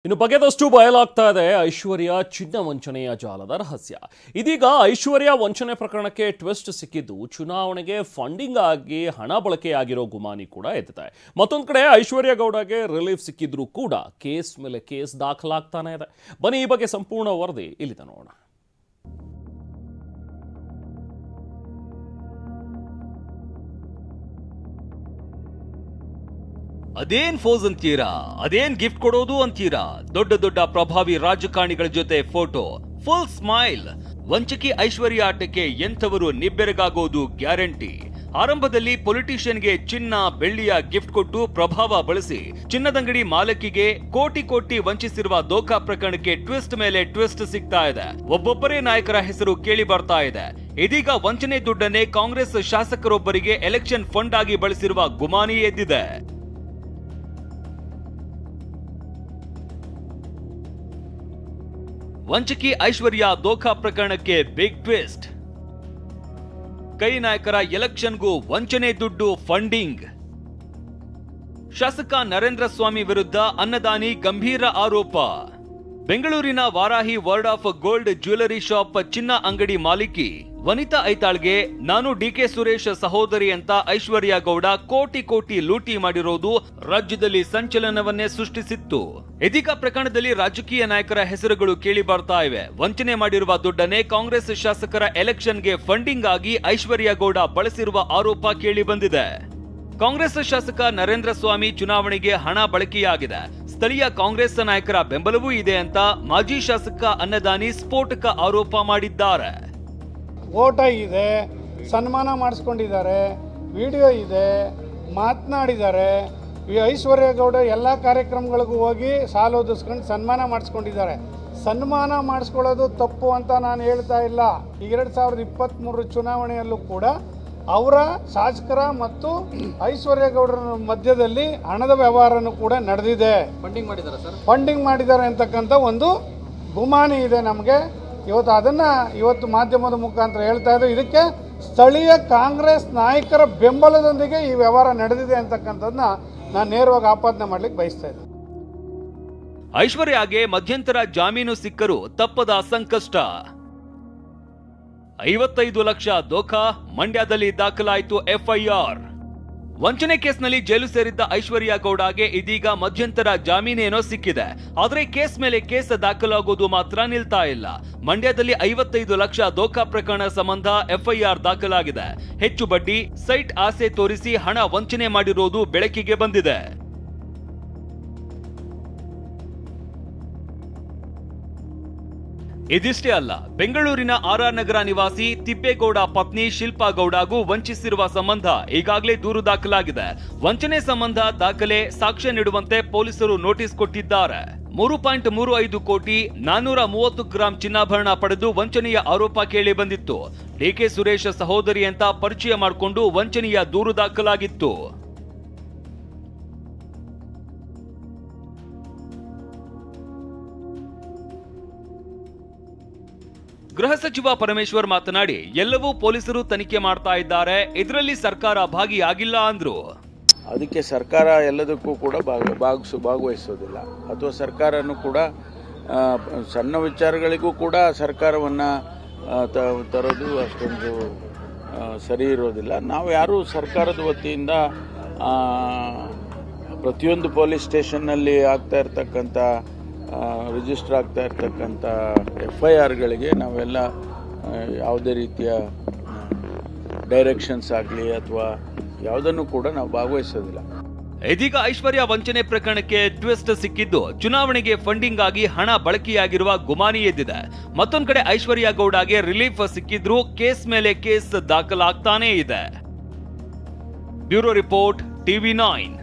ಇನ್ನು ಬಗೆದಷ್ಟು ಬಯಲಾಗ್ತಾ ಇದೆ ಐಶ್ವರ್ಯ ಚಿನ್ನ ವಂಚನೆಯ ಜಾಲದ ರಹಸ್ಯ. ಇದೀಗ ಐಶ್ವರ್ಯ ವಂಚನೆ ಪ್ರಕರಣಕ್ಕೆ ಟ್ವಿಸ್ಟ್ ಸಿಕ್ಕಿದ್ದು ಚುನಾವಣೆಗೆ ಫಂಡಿಂಗ್ ಆಗಿ ಹಣ ಬಳಕೆಯಾಗಿರೋ ಗುಮಾನಿ ಕೂಡ ಎದ್ದಿದೆ. ಮತ್ತೊಂದು ಕಡೆ ಐಶ್ವರ್ಯ ಗೌಡಗೆ ರಿಲೀಫ್ ಸಿಕ್ಕಿದ್ರೂ ಕೂಡ ಕೇಸ್ ಮೇಲೆ ಕೇಸ್ ದಾಖಲಾಗ್ತಾನೆ ಇದೆ. ಬನ್ನಿ ಈ ಬಗ್ಗೆ ಸಂಪೂರ್ಣ ವರದಿ ಇಲ್ಲಿದೆ ನೋಡೋಣ. ಅದೇನ್ ಫೋಸ್ ಅಂತೀರಾ, ಅದೇನ್ ಗಿಫ್ಟ್ ಕೊಡೋದು ಅಂತೀರಾ? ದೊಡ್ಡ ದೊಡ್ಡ ಪ್ರಭಾವಿ ರಾಜಕಾರಣಿಗಳ ಜೊತೆ ಫೋಟೋ, ಫುಲ್ ಸ್ಮೈಲ್. ವಂಚಕಿ ಐಶ್ವರ್ಯ ಆಟಕ್ಕೆ ಎಂಥವರು ನಿಬ್ಬೆರಗಾಗೋದು ಗ್ಯಾರಂಟಿ. ಆರಂಭದಲ್ಲಿ ಪೊಲಿಟಿಷಿಯನ್ಗೆ ಚಿನ್ನ ಬೆಳ್ಳಿಯ ಗಿಫ್ಟ್ ಕೊಟ್ಟು ಪ್ರಭಾವ ಬಳಸಿ ಚಿನ್ನದಂಗಡಿ ಮಾಲಕಿಗೆ ಕೋಟಿ ಕೋಟಿ ವಂಚಿಸಿರುವ ದೋಖಾ ಪ್ರಕರಣಕ್ಕೆ ಟ್ವಿಸ್ಟ್ ಮೇಲೆ ಟ್ವಿಸ್ಟ್ ಸಿಗ್ತಾ ಇದೆ. ಒಬ್ಬೊಬ್ಬರೇ ನಾಯಕರ ಹೆಸರು ಕೇಳಿ ಬರ್ತಾ ಇದೆ. ಇದೀಗ ವಂಚನೆ ದುಡ್ಡನ್ನೇ ಕಾಂಗ್ರೆಸ್ ಶಾಸಕರೊಬ್ಬರಿಗೆ ಎಲೆಕ್ಷನ್ ಫಂಡ್ ಆಗಿ ಬಳಸಿರುವ ಗುಮಾನಿ ಎದ್ದಿದೆ. ವಂಚಕಿ ಐಶ್ವರ್ಯ ದೋಖಾ ಪ್ರಕರಣಕ್ಕೆ ಬಿಗ್ ಟ್ವಿಸ್ಟ್. ಕೈ ನಾಯಕರ ಎಲೆಕ್ಷನ್ಗೂ ವಂಚನೆ ದುಡ್ಡು ಫಂಡಿಂಗ್. ಶಾಸಕ ನರೇಂದ್ರ ಸ್ವಾಮಿ ವಿರುದ್ಧ ಅನ್ನದಾನಿ ಗಂಭೀರ ಆರೋಪ. ಬೆಂಗಳೂರಿನ Varahi word of gold jewellery shop ಚಿನ್ನ ಅಂಗಡಿ ಮಾಲೀಕಿ ವನಿತಾ ಐತಾಳ್ಗೆ ನಾನು ಡಿಕೆ ಸುರೇಶ್ ಸಹೋದರಿ ಅಂತ ಐಶ್ವರ್ಯ ಗೌಡ ಕೋಟಿ ಕೋಟಿ ಲೂಟಿ ಮಾಡಿರೋದು ರಾಜ್ಯದಲ್ಲಿ ಸಂಚಲನವನ್ನೇ ಸೃಷ್ಟಿಸಿತ್ತು. ಇದೀಗ ಪ್ರಕರಣದಲ್ಲಿ ರಾಜಕೀಯ ನಾಯಕರ ಹೆಸರುಗಳು ಕೇಳಿ ಬರ್ತಾ ಇವೆ. ವಂಚನೆ ಮಾಡಿರುವ ದುಡ್ಡನ್ನೇ ಕಾಂಗ್ರೆಸ್ ಶಾಸಕರ ಎಲೆಕ್ಷನ್ಗೆ ಫಂಡಿಂಗ್ ಆಗಿ ಐಶ್ವರ್ಯ ಗೌಡ ಬಳಸಿರುವ ಆರೋಪ ಕೇಳಿ ಬಂದಿದೆ. ಕಾಂಗ್ರೆಸ್ ಶಾಸಕ ನರೇಂದ್ರ ಸ್ವಾಮಿ ಚುನಾವಣೆಗೆ ಹಣ ಬಳಕೆಯಾಗಿದೆ, ಸ್ಥಳೀಯ ಕಾಂಗ್ರೆಸ್ ನಾಯಕರ ಬೆಂಬಲವೂ ಇದೆ ಅಂತ ಮಾಜಿ ಶಾಸಕ ಅನ್ನದಾನಿ ಸ್ಫೋಟಕ ಆರೋಪ ಮಾಡಿದ್ದಾರೆ. ಫೋಟೋ ಇದೆ, ಸನ್ಮಾನ ಮಾಡಿಸ್ಕೊಂಡಿದ್ದಾರೆ, ವಿಡಿಯೋ ಇದೆ, ಮಾತನಾಡಿದ್ದಾರೆ. ಈ ಐಶ್ವರ್ಯ ಗೌಡ ಎಲ್ಲ ಕಾರ್ಯಕ್ರಮಗಳಿಗೂ ಹೋಗಿ ಸಾಲ ಓದಿಸ್ಕೊಂಡು ಸನ್ಮಾನ ಮಾಡಿಸ್ಕೊಂಡಿದ್ದಾರೆ. ಸನ್ಮಾನ ಮಾಡಿಸ್ಕೊಳ್ಳೋದು ತಪ್ಪು ಅಂತ ನಾನು ಹೇಳ್ತಾ ಇಲ್ಲ. ಈ 2023 ಚುನಾವಣೆಯಲ್ಲೂ ಕೂಡ ಅವರ ಶಾಸಕರ ಮತ್ತು ಐಶ್ವರ್ಯ ಗೌಡರ ಮಧ್ಯದಲ್ಲಿ ಹಣದ ವ್ಯವಹಾರನೂ ಕೂಡ ನಡೆದಿದೆ. ಫಂಡಿಂಗ್ ಮಾಡಿದ್ದಾರೆ ಅಂತಕ್ಕಂಥ ಒಂದು ಗುಮಾನಿ ಇದೆ ನಮಗೆ. ಇವತ್ತು ಮಾಧ್ಯಮದ ಮುಖಾಂತರ ಹೇಳ್ತಾ ಇದ್ದು, ಇದಕ್ಕೆ ಸ್ಥಳೀಯ ಕಾಂಗ್ರೆಸ್ ನಾಯಕರ ಬೆಂಬಲದೊಂದಿಗೆ ಈ ವ್ಯವಹಾರ ನಡೆದಿದೆ ಅಂತಕ್ಕಂಥದ್ದನ್ನ ನಾನು ನೇರವಾಗಿ ಆಪಾದನೆ ಮಾಡ್ಲಿಕ್ಕೆ ಬಯಸ್ತಾ ಇದ್ದೆ. ಐಶ್ವರ್ಯಗೆ ಮಧ್ಯಂತರ ಜಾಮೀನು ಸಿಕ್ಕರೂ ತಪ್ಪದ ಸಂಕಷ್ಟ. 55 ಲಕ್ಷ ದೋಖಾ, ಮಂಡ್ಯದಲ್ಲಿ ದಾಖಲಾಯಿತು ಎಫ್ಐಆರ್. ವಂಚನೆ ಕೇಸ್ನಲ್ಲಿ ಜೈಲು ಸೇರಿದ್ದ ಐಶ್ವರ್ಯ ಗೌಡಗೆ ಇದೀಗ ಮಧ್ಯಂತರ ಜಾಮೀನೇನೋ ಸಿಕ್ಕಿದೆ. ಆದರೆ ಕೇಸ್ ಮೇಲೆ ಕೇಸ್ ದಾಖಲಾಗೋದು ಮಾತ್ರ ನಿಲ್ತಾ ಇಲ್ಲ. ಮಂಡ್ಯದಲ್ಲಿ 55 ಲಕ್ಷ ದೋಖಾ ಪ್ರಕರಣ ಸಂಬಂಧ ಎಫ್ಐಆರ್ ದಾಖಲಾಗಿದೆ. ಹೆಚ್ಚು ಬಡ್ಡಿ, ಸೈಟ್ ಆಸೆ ತೋರಿಸಿ ಹಣ ವಂಚನೆ ಮಾಡಿರೋದು ಬೆಳಕಿಗೆ ಬಂದಿದೆ. ಇದಿಷ್ಟೇ ಅಲ್ಲ, ಬೆಂಗಳೂರಿನ ಆರ್ ನಗರ ನಿವಾಸಿ ತಿಪ್ಪೇಗೌಡ ಪತ್ನಿ ಶಿಲ್ಪಾ ಗೌಡಗೂ ವಂಚಿಸಿರುವ ಸಂಬಂಧ ಈಗಾಗಲೇ ದೂರು ದಾಖಲಾಗಿದೆ. ವಂಚನೆ ಸಂಬಂಧ ದಾಖಲೆ, ಸಾಕ್ಷ್ಯ ನೀಡುವಂತೆ ಪೊಲೀಸರು ನೋಟಿಸ್ ಕೊಟ್ಟಿದ್ದಾರೆ. 3.35 ಕೋಟಿ 430 ಗ್ರಾಂ ಚಿನ್ನಾಭರಣ ಪಡೆದು ವಂಚನೆಯ ಆರೋಪ ಕೇಳಿ ಬಂದಿತ್ತು. ಡಿಕೆ ಸುರೇಶ್ ಸಹೋದರಿ ಅಂತ ಪರಿಚಯ ಮಾಡಿಕೊಂಡು ವಂಚನೆಯ ದೂರು ದಾಖಲಾಗಿತ್ತು. ಗೃಹ ಸಚಿವ ಪರಮೇಶ್ವರ್ ಮಾತನಾಡಿ, ಎಲ್ಲವೂ ಪೊಲೀಸರು ತನಿಖೆ ಮಾಡ್ತಾ ಇದ್ದಾರೆ, ಇದರಲ್ಲಿ ಸರ್ಕಾರ ಭಾಗಿಯಾಗಿಲ್ಲ ಅಂದ್ರು. ಅದಕ್ಕೆ ಸರ್ಕಾರ ಎಲ್ಲದಕ್ಕೂ ಕೂಡ ಭಾಗವಹಿಸೋದಿಲ್ಲ, ಅಥವಾ ಸರ್ಕಾರನೂ ಕೂಡ ಸಣ್ಣ ವಿಚಾರಗಳಿಗೂ ಕೂಡ ಸರ್ಕಾರವನ್ನು ತರೋದು ಅಷ್ಟೊಂದು ಸರಿ ಇರೋದಿಲ್ಲ. ನಾವು ಯಾರು ಸರ್ಕಾರದ ವತಿಯಿಂದ ಪ್ರತಿಯೊಂದು ಪೊಲೀಸ್ ಸ್ಟೇಷನ್ನಲ್ಲಿ ಆಗ್ತಾ ಇರ್ತಕ್ಕಂಥ ರಿಜಿಸ್ಟರ್ ಆಗ್ತಾ ಇರ್ತಕ್ಕಂಥ ಎಫ್ಐಆರ್ಗಳಿಗೆ ನಾವೆಲ್ಲ ಯಾವುದೇ ರೀತಿಯ ಡೈರೆಕ್ಷನ್ಸ್ ಆಗಲಿ ಅಥವಾ ಯಾವುದನ್ನು ಕೂಡ ನಾವು ಭಾಗವಹಿಸೋದಿಲ್ಲ. ಇದೀಗ ಐಶ್ವರ್ಯ ವಂಚನೆ ಪ್ರಕರಣಕ್ಕೆ ಟ್ವಿಸ್ಟ್ ಸಿಕ್ಕಿದ್ದು ಚುನಾವಣೆಗೆ ಫಂಡಿಂಗ್ ಆಗಿ ಹಣ ಬಳಕೆಯಾಗಿರುವ ಗುಮಾನಿ ಎದ್ದಿದೆ. ಮತ್ತೊಂದು ಕಡೆ ಐಶ್ವರ್ಯ ಗೌಡಗೆ ರಿಲೀಫ್ ಸಿಕ್ಕಿದ್ರೂ ಕೇಸ್ ಮೇಲೆ ಕೇಸ್ ದಾಖಲಾಗ್ತಾನೇ ಇದೆ. Bureau report, TV9.